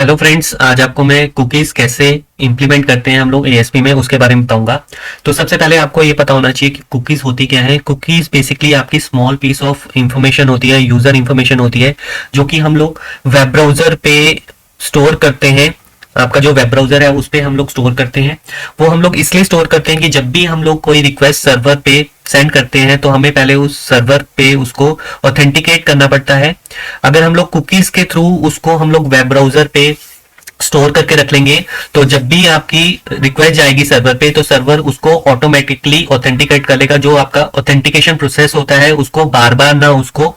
Hello friends, आज आपको मैं कुकीज कैसे इंप्लीमेंट करते हैं हम लोग एएसपी में उसके बारे में बताऊंगा। तो सबसे पहले आपको ये पता होना चाहिए कि कुकीज होती क्या है। कुकीज बेसिकली आपकी स्मॉल पीस ऑफ इंफॉर्मेशन होती है, यूजर इंफॉर्मेशन होती है, जो कि हम लोग वेब ब्राउजर पे स्टोर करते हैं। आपका जो वेब ब्राउजर है उस पे हम लोग स्टोर करते हैं। वो हम लोग इसलिए स्टोर करते हैं कि जब भी हम लोग कोई रिक्वेस्ट सर्वर पे सेंड करते हैं तो हमें पहले उस सर्वर पे उसको ऑथेंटिकेट करना पड़ता है। अगर हम लोग कुकीज के थ्रू उसको हम लोग वेब ब्राउजर पे स्टोर करके रख लेंगे तो जब भी आपकी रिक्वेस्ट जाएगी सर्वर पे तो सर्वर उसको ऑटोमेटिकली ऑथेंटिकेट कर लेगा। जो आपका ऑथेंटिकेशन प्रोसेस होता है उसको बार बार ना उसको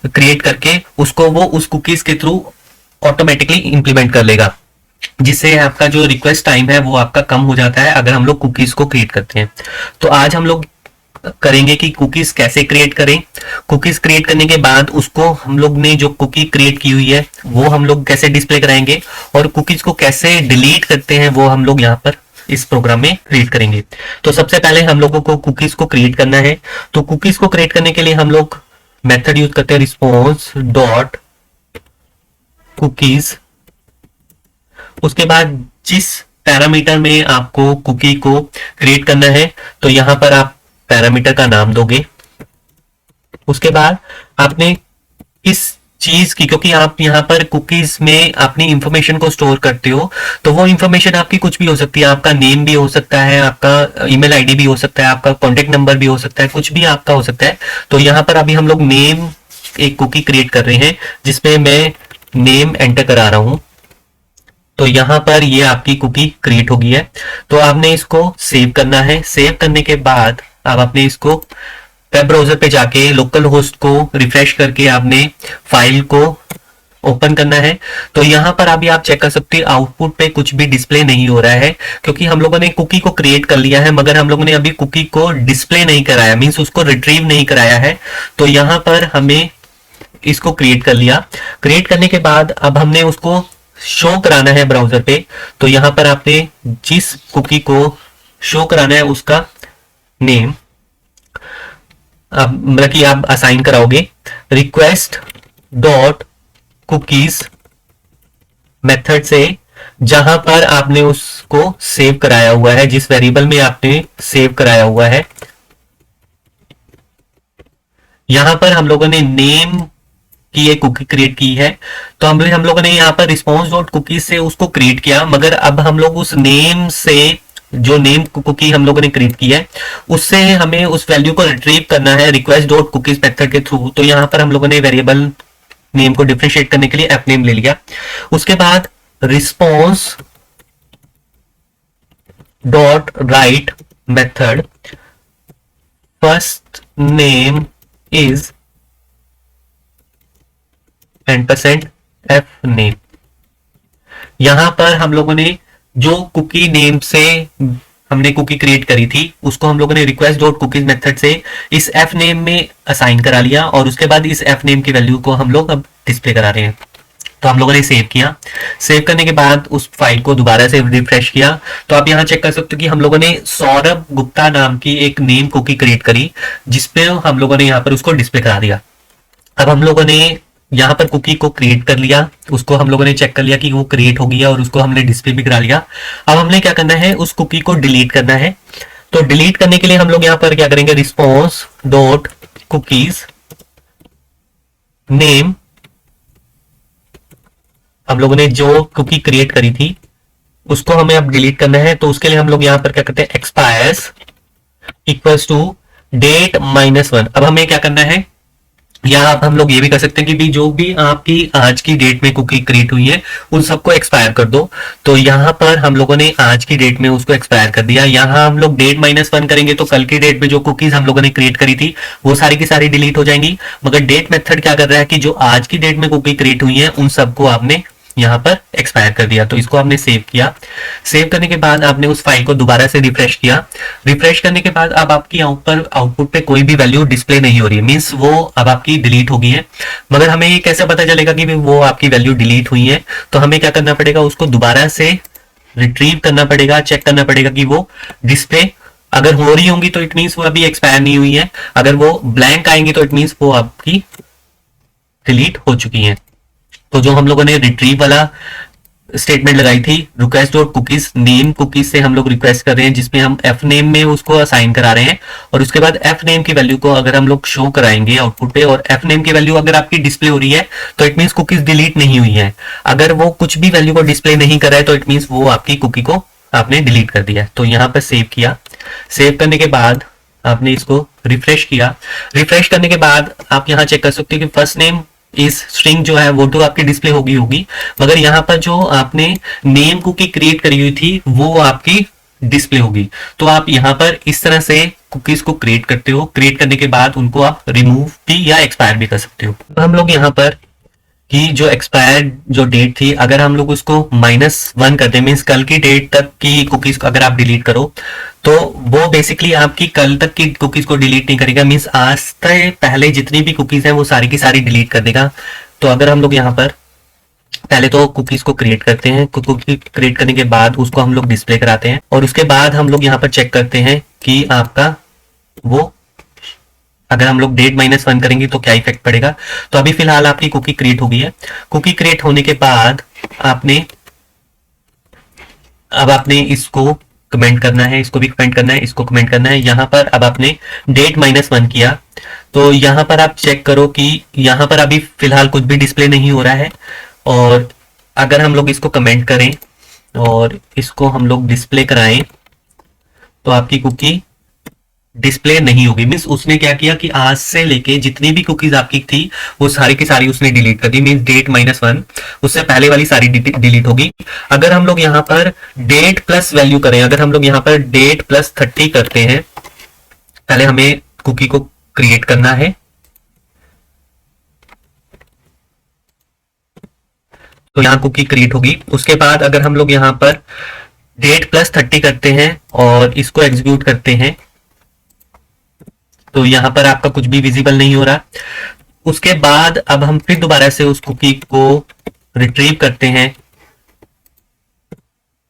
क्रिएट करके उसको वो उस कुकीज के थ्रू ऑटोमेटिकली इंप्लीमेंट कर लेगा, जिससे आपका जो रिक्वेस्ट टाइम है वो आपका कम हो जाता है अगर हम लोग कुकीज को क्रिएट करते हैं। तो आज हम लोग करेंगे कि कुकीज कैसे क्रिएट करें। कुकीज क्रिएट करने के बाद उसको हम लोग ने जो कुकी क्रिएट की हुई है वो हम लोग कैसे डिस्प्ले कराएंगे और कुकीज को कैसे डिलीट करते हैं वो हम लोग यहाँ पर इस प्रोग्राम में क्रिएट करेंगे। तो सबसे पहले हम लोगों को कुकीज को क्रिएट करना है। तो कुकीज को क्रिएट करने के लिए हम लोग मेथड यूज करते हैं रिस्पॉन्स डॉट कुकीज। उसके बाद जिस पैरामीटर में आपको कुकी को क्रिएट करना है तो यहां पर आप पैरामीटर का नाम दोगे। उसके बाद आपने इस चीज की, क्योंकि आप यहां पर कुकीज में अपनी इंफॉर्मेशन को स्टोर करते हो तो वो इंफॉर्मेशन आपकी कुछ भी हो सकती है। आपका नेम भी हो सकता है, आपका ईमेल आईडी भी हो सकता है, आपका कॉन्टेक्ट नंबर भी हो सकता है, कुछ भी आपका हो सकता है। तो यहां पर अभी हम लोग नेम एक कुकी क्रिएट कर रहे हैं जिसमें मैं नेम एंटर करा रहा हूं। तो यहां पर ये आपकी कुकी क्रिएट हो गई है। तो आपने इसको सेव करना है। सेव करने के बाद आप अपने इसको वेब ब्राउजर पे जाके लोकल होस्ट को रिफ्रेश करके आपने फाइल को ओपन करना है। तो यहां पर अभी आप चेक कर सकते हैं आउटपुट पे कुछ भी डिस्प्ले नहीं हो रहा है, क्योंकि हम लोगों ने कुकी को क्रिएट कर लिया है मगर हम लोगों ने अभी कुकी को डिस्प्ले नहीं कराया, मींस उसको रिट्रीव नहीं कराया है। तो यहां पर हमें इसको क्रिएट कर लिया। क्रिएट करने के बाद अब हमने उसको शो कराना है ब्राउजर पे। तो यहां पर आपने जिस कुकी को शो कराना है उसका नेम मतलब कि आप असाइन कराओगे रिक्वेस्ट डॉट कुकीज मेथड से, जहां पर आपने उसको सेव कराया हुआ है, जिस वेरिएबल में आपने सेव कराया हुआ है। यहां पर हम लोगों ने नेम की एक कुकी क्रिएट की है। तो हम लोगों ने यहाँ पर रिस्पॉन्स डॉट कुकीज से उसको क्रिएट किया, मगर अब हम लोग उस नेम से जो नेम कुकी हम लोगों ने क्रिएट की है उससे हमें उस वैल्यू को रिट्रीव करना है रिक्वेस्ट डॉट कुकीज मेथड के थ्रू। तो यहाँ पर हम लोगों ने वेरिएबल नेम को डिफरेंशिएट करने के लिए एफ नेम ले लिया। उसके बाद response dot right method first name is %f name. यहां पर हम लोगों ने जो कुकी नेम से हमने कुकी क्रिएट करी थी उसको हम लोगों ने रिक्वेस्ट डॉट कुकीज मेथड से इस एफ नेम में असाइन करा लिया और उसके बाद इस एफ नेम की वैल्यू को हम लोग अब डिस्प्ले करा रहे हैं। तो हम लोगों ने सेव किया। सेव करने के बाद उस फाइल को दोबारा से रिफ्रेश किया तो आप यहां चेक कर सकते हो कि हम लोगों ने सौरभ गुप्ता नाम की एक नेम कुकी क्रिएट करी जिसपे हम लोगों ने यहां पर उसको डिस्प्ले करा दिया। अब हम लोगों ने यहां पर कुकी को क्रिएट कर लिया, उसको हम लोगों ने चेक कर लिया कि वो क्रिएट हो गया और उसको हमने डिस्प्ले भी करा लिया। अब हमने क्या करना है, उस कुकी को डिलीट करना है। तो डिलीट करने के लिए हम लोग यहां पर क्या करेंगे, रिस्पॉन्स डॉट कुकीज नेम। हम लोगों ने जो कुकी क्रिएट करी थी उसको हमें अब डिलीट करना है। तो उसके लिए हम लोग यहां पर क्या करते हैं, एक्सपायर्स इक्वल्स टू डेट -1। अब हमें क्या करना है, या आप हम लोग ये भी कर सकते हैं कि भी जो भी आपकी आज की डेट में कुकी क्रिएट हुई है उन सबको एक्सपायर कर दो। तो यहां पर हम लोगों ने आज की डेट में उसको एक्सपायर कर दिया। यहां हम लोग डेट -1 करेंगे तो कल की डेट में जो कुकीज हम लोगों ने क्रिएट करी थी वो सारी की सारी डिलीट हो जाएंगी। मगर डेट मेथड क्या कर रहा है कि जो आज की डेट में कुकी क्रिएट हुई है उन सबको आपने यहां पर एक्सपायर कर दिया। तो इसको आपने सेव किया। सेव करने के बाद आपने उस फाइल को दोबारा से रिफ्रेश किया। रिफ्रेश करने के बाद अब आपकी आउटपुट पे कोई भी वैल्यू डिस्प्ले नहीं हो रही है, मींस वो अब आपकी डिलीट हो गई है। मगर हमें ये कैसे पता चलेगा कि वो आपकी वैल्यू डिलीट हुई है, तो हमें क्या करना पड़ेगा, उसको दोबारा से रिट्रीव करना पड़ेगा, चेक करना पड़ेगा कि वो डिस्प्ले अगर हो रही होंगी तो इट मींस वो अभी एक्सपायर नहीं हुई है, अगर वो ब्लैंक आएंगी तो इट मींस वो आपकी डिलीट हो चुकी है। तो जो हम लोगों ने रिट्रीव वाला स्टेटमेंट लगाई थी request dot cookies name cookies से हम लोग रिक्वेस्ट कर रहे हैं, जिसमें हम एफ नेम में उसको असाइन करा रहे हैं, और उसके बाद एफ नेम की वैल्यू को अगर हम लोग शो कराएंगे आउटपुट पे, और एफ नेम की वैल्यू अगर आपकी डिस्प्ले हो रही है तो इट मींस कुकीज डिलीट नहीं हुई है। अगर वो कुछ भी वैल्यू को डिस्प्ले नहीं कर रहा है तो इट मींस वो आपकी कुकी को आपने डिलीट कर दिया है। तो यहाँ पर सेव किया, सेव करने के बाद आपने इसको रिफ्रेश किया। रिफ्रेश करने के बाद आप यहाँ चेक कर सकते हो कि फर्स्ट नेम इस स्ट्रिंग जो है वो तो आपकी डिस्प्ले होगी, मगर यहाँ पर जो आपने नेम कुकी क्रिएट करी हुई थी वो आपकी डिस्प्ले होगी। तो आप यहाँ पर इस तरह से कुकीज को क्रिएट करते हो। क्रिएट करने के बाद उनको आप रिमूव भी या एक्सपायर भी कर सकते हो। तो हम लोग यहाँ पर कि जो एक्सपायर्ड जो डेट थी, अगर हम लोग उसको -1 कर दें, मीन्स कल की डेट तक की कुकीज को अगर आप डिलीट करो तो वो बेसिकली आपकी कल तक की कुकीज को डिलीट नहीं करेगा, मीन्स आज से पहले जितनी भी कुकीज हैं वो सारी की सारी डिलीट कर देगा। तो अगर हम लोग यहाँ पर पहले तो कुकीज को क्रिएट करते हैं, कुकी क्रिएट करने के बाद उसको हम लोग डिस्प्ले कराते हैं, और उसके बाद हम लोग यहाँ पर चेक करते हैं कि आपका वो अगर हम लोग डेट -1 करेंगे तो क्या इफेक्ट पड़ेगा। तो अभी फिलहाल आपकी कुकी क्रिएट हो गई है। कुकी क्रिएट होने के बाद आपने इसको कमेंट करना है, इसको भी कमेंट करना है, इसको कमेंट करना है। यहां पर अब आपने डेट -1 किया तो यहां पर आप चेक करो कि यहां पर अभी फिलहाल कुछ भी डिस्प्ले नहीं हो रहा है, और अगर हम लोग इसको कमेंट करें और इसको हम लोग डिस्प्ले कराएं तो आपकी कुकी डिस्प्ले नहीं होगी। मीन्स उसने क्या किया कि आज से लेके जितनी भी कुकीज आपकी थी वो सारी की सारी उसने डिलीट कर दी। मीन्स डेट -1 उससे पहले वाली सारी डिलीट होगी। अगर हम लोग यहाँ पर डेट प्लस वैल्यू करें, अगर हम लोग यहाँ पर डेट +30 करते हैं, पहले हमें कुकी को क्रिएट करना है। तो यहाँ कुकी क्रिएट होगी। उसके बाद अगर हम लोग यहाँ पर डेट +30 करते हैं और इसको एग्जीक्यूट करते हैं तो यहां पर आपका कुछ भी विजिबल नहीं हो रहा। उसके बाद अब हम फिर दोबारा से उस कुकी को रिट्रीव करते हैं,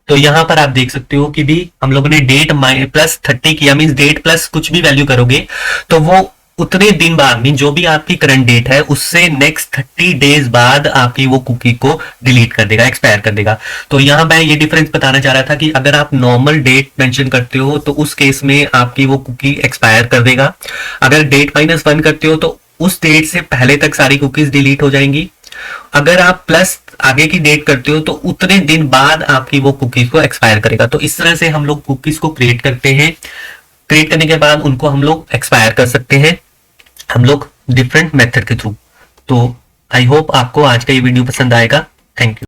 तो यहां पर आप देख सकते हो कि भी हम लोगों ने डेट +30 किया, मींस डेट प्लस कुछ भी वैल्यू करोगे तो वो उतने दिन बाद, मीन जो भी आपकी करंट डेट है उससे नेक्स्ट 30 डेज बाद आपकी वो कुकी को डिलीट कर देगा, एक्सपायर कर देगा। तो यहां मैं ये डिफरेंस बताना चाह रहा था कि अगर आप नॉर्मल डेट मेंशन करते हो तो उस केस में आपकी वो कुकी एक्सपायर कर देगा। अगर डेट -1 करते हो तो उस डेट से पहले तक सारी कुकीज डिलीट हो जाएंगी। अगर आप प्लस आगे की डेट करते हो तो उतने दिन बाद आपकी वो कुकीज को एक्सपायर करेगा। तो इस तरह से हम लोग कुकीज को क्रिएट करते हैं। क्रिएट करने के बाद उनको हम लोग एक्सपायर कर सकते हैं हम लोग डिफरेंट मेथड के थ्रू। तो आई होप आपको आज का ये वीडियो पसंद आएगा। Thank you.